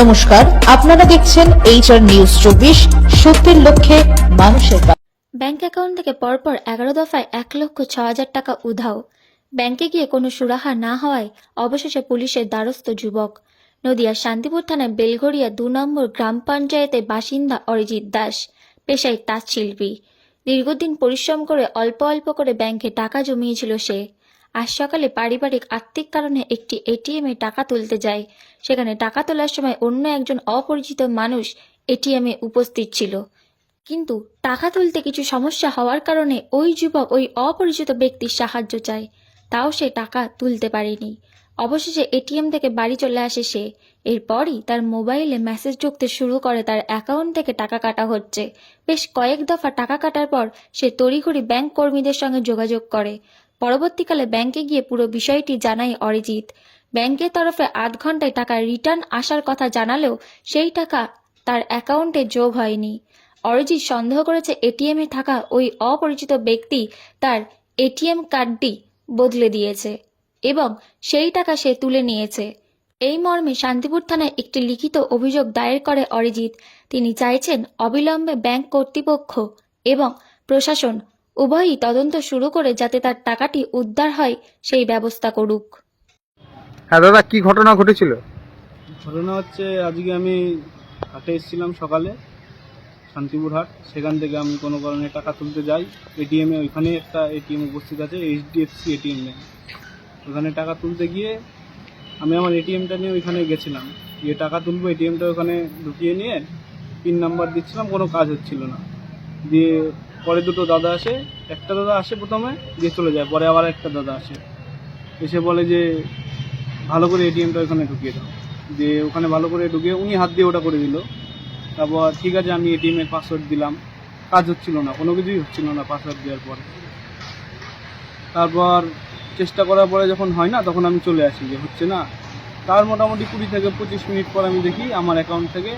নমস্কার, আপনারা দেখছেন HR নিউজ 24, সত্যের লক্ষ্যে মানুষের পাশে। ব্যাংক অ্যাকাউন্ট থেকে পরপর 11 দফায় 1,06,000 টাকা উধাও। ব্যাংকে গিয়ে কোনো সুরাহা না হওয়ায় অবশেষে পুলিশের দ্বারস্থ যুবক। নদিয়ার শান্তিপুর থানার বেলঘরিয়া 2 নম্বর গ্রাম পঞ্চায়েতের বাসিন্দা অরিজিৎ দাস, পেশায় তাঁতশিল্পী। দীর্ঘদিন পরিশ্রম করে অল্প অল্প করে ব্যাংকে টাকা জমিয়েছিল সে। আজ সকালে পারিবারিক আর্থিক কারণে একটি এটিএমে টাকা তুলতে যায়। সেখানে টাকা তোলার সময় অন্য একজন অপরিচিত মানুষ এটিএমে উপস্থিত ছিল, কিন্তু টাকা তুলতে কিছু সমস্যা হওয়ার কারণে ওই যুবক ওই অপরিচিত ব্যক্তির সাহায্য চায়, তাও সে টাকা তুলতে পারেনি। অবশেষে এটিএম থেকে বাড়ি চলে আসে সে। এরপরই তার মোবাইলে মেসেজ ঢুকতে শুরু করে তার অ্যাকাউন্ট থেকে টাকা কাটা হচ্ছে। বেশ কয়েক দফা টাকা কাটার পর সে তড়িঘড়ি ব্যাংক কর্মীদের সঙ্গে যোগাযোগ করে। পরবর্তীকালে ব্যাংকে গিয়ে পুরো বিষয়টি জানায় অরিজিৎ। ব্যাংকের তরফে 8 ঘন্টায় টাকা রিটার্ন আসার কথা জানালেও সেই টাকা তার অ্যাকাউন্টে যোগ হয়নি। অরিজিৎ সন্দেহ করেছে এটিএমে থাকা ওই অপরিচিত ব্যক্তি তার এটিএম কার্ডটি বদলে দিয়েছে এবং সেই টাকা সে তুলে নিয়েছে। এই মর্মে শান্তিপুর থানায় একটি লিখিত অভিযোগ দায়ের করে অরিজিৎ। তিনি চাইছেন অবিলম্বে ব্যাংক কর্তৃপক্ষ এবং প্রশাসন উভয়ই তদন্ত শুরু করে যাতে তার টাকাটি উদ্ধার হয় সেই ব্যবস্থা করুক। হ্যাঁ দাদা, কি ঘটনা ঘটেছিল? ঘটনা হচ্ছে, আজকে আমি হাটে এসেছিলাম সকালে, শান্তিপুর হাট। সেখান থেকে আমি কোনো কারণে টাকা তুলতে যাই এটিএমে। ওইখানে একটা এটিএম উপস্থিত আছে, HDFC এটিএম ব্যাংক। ওখানে টাকা তুলতে গিয়ে আমি আমার এটিএমটা নিয়ে ওইখানে গেছিলাম, গিয়ে টাকা তুলবো। এটিএমটা ওখানে ঢুকিয়ে নিয়ে পিন নাম্বার দিচ্ছিলাম, কোনো কাজ হচ্ছিল না। দিয়ে পরে দুটো দাদা আসে, একটা দাদা আসে প্রথমে, দিয়ে চলে যায়। পরে আবার একটা দাদা আসে, এসে বলে যে ভালো করে এটিএমটা ওখানে ঢুকিয়ে দাও। দিয়ে ওখানে ভালো করে ঢুকিয়ে উনি হাত দিয়ে ওটা করে দিল। তারপর ঠিক আছে, আমি এটিএমের পাসওয়ার্ড দিলাম, কাজ হচ্ছিল না, কোনো কিছুই হচ্ছিল না পাসওয়ার্ড দেওয়ার পরে। তারপর চেষ্টা করার পরে যখন হয় না, তখন আমি চলে আসি যে হচ্ছে না। তার মোটামুটি 20 থেকে 25 মিনিট পর আমি দেখি আমার অ্যাকাউন্ট থেকে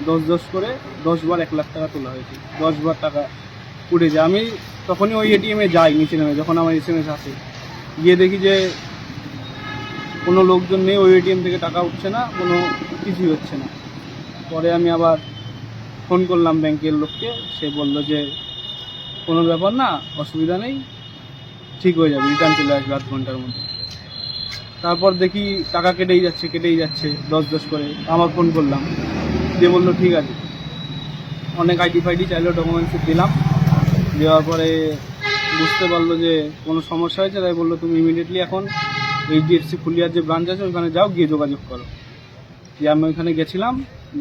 10 করে 10 বার 1 লাখ টাকা তোলা হয়েছে। 10 বার টাকা উঠে যায়। আমি তখনই ওই এটিএমে যাই নিচে নেমে, যখন আমার SMS আসে, গিয়ে দেখি যে কোনো লোকজন নেই, ওই এটিএম থেকে টাকা উঠছে না, কোনো কিছুই হচ্ছে না। পরে আমি আবার ফোন করলাম ব্যাংকের লোককে, সে বলল যে কোনো ব্যাপার না, অসুবিধা নেই, ঠিক হয়ে যাবে, রিটার্ন চলে আসবে 8 ঘন্টার মধ্যে। তারপর দেখি টাকা কেটেই যাচ্ছে 10 করে। আমার ফোন করলাম, দিয়ে বললো ঠিক আছে। অনেক আইডি ফাইডি চাইলো, ডকুমেন্টস দিলাম। দেওয়ার পরে বুঝতে পারলো যে কোনো সমস্যা হয়েছে, তাই বললো তুমি ইমিডিয়েটলি এখন HDFC ফুলিয়ার যে ব্রাঞ্চ আছে ওখানে যাও, গিয়ে যোগাযোগ করো। দিয়ে আমি ওইখানে গেছিলাম,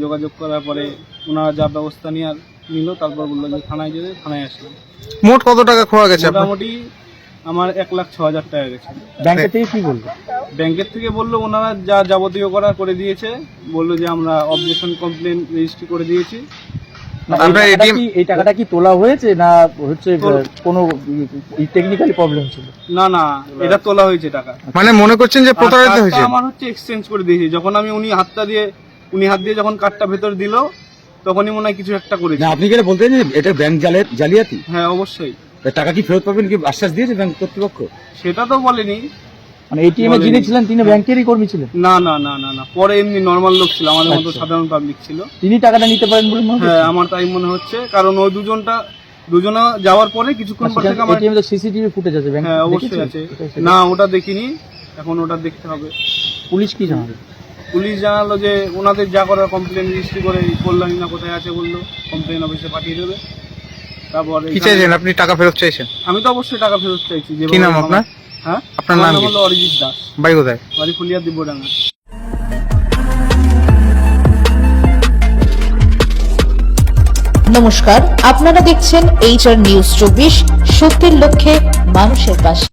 যোগাযোগ করার পরে ওনারা যা ব্যবস্থা নিল, তারপর বললো যে থানায় যেতে, থানায় আসলাম। মোট কত টাকা খোয়া গেছে? মোটামুটি আমার 1,06,000 টাকা গেছে। ব্যাংকের থেকে কি বললো? ব্যাংকের থেকে বললো ওনারা যা যাবতীয় করে দিয়েছে, বললো যে আমরা অবজেকশন কমপ্লেন রেজিস্ট্রি করে দিয়েছি। এই টাকাটা কি তোলা হয়েছে না হচ্ছে কোনো টেকনিক্যালি প্রবলেম ছিল? না, এটা তোলা হয়েছে টাকা। মানে মনে করছেন যে প্রতারিত হয়েছে? আমার হচ্ছে এক্সচেঞ্জ করে দিয়েছি। যখন আমি উনি হাত দিয়ে যখন কার্ডটা ভেতর দিল, তখনই মনে হয় কিছু একটা করেছে। না, আপনি কি বলতেন যে এটা ব্যাংক জালিয়াতি? হ্যাঁ, অবশ্যই। টাকা কি ফেরত পাবেন কি আশ্বাস দিয়েছে ব্যাংক কর্তৃপক্ষ? সেটা তো বলেনি। মানে এটিএম এ যিনি ছিলেন তিনি ব্যাংকেরই কর্মী ছিলেন? না, পরে এমনি নর্মাল লোক ছিল, আমাদের মতো সাধারণ পাবলিক ছিল। তিনি টাকাটা নিতে পারেন বলে মনে হয়? হ্যাঁ, আমার তাই মনে হচ্ছে, কারণ ওই দুজনা যাওয়ার পরে কিছুক্ষণ পর থেকে আমার এটিএম এ সিসিটিভি ফুটেজ আছে ব্যাংক? হ্যাঁ, অবশ্যই আছে। না, ওটা দেখিনি, এখন ওটা দেখতে হবে। পুলিশ কি জানাবে? পুলিশ জানালো যে ওনাদের যা করার কমপ্লেন রেজিস্ট্রি করে কল্যাণী না কোথায় আছে বললো, কমপ্লেন অফিসে পাঠিয়ে দেবে। তারপর কি চাইছেন আপনি? টাকা ফেরত চাইছেন? আমি তো অবশ্যই টাকা ফেরত চাইছি। কি নাম আপনার? হ্যাঁ, আপনার নাম হলো অরিজিৎ দাস। বাড়ি কোথায়? বাড়ি ফুলিয়া, দিব্যডাঙ্গা। নমস্কার, আপনারা দেখছেন HR নিউজ 24, সত্যের লক্ষ্যে মানুষের পাশে।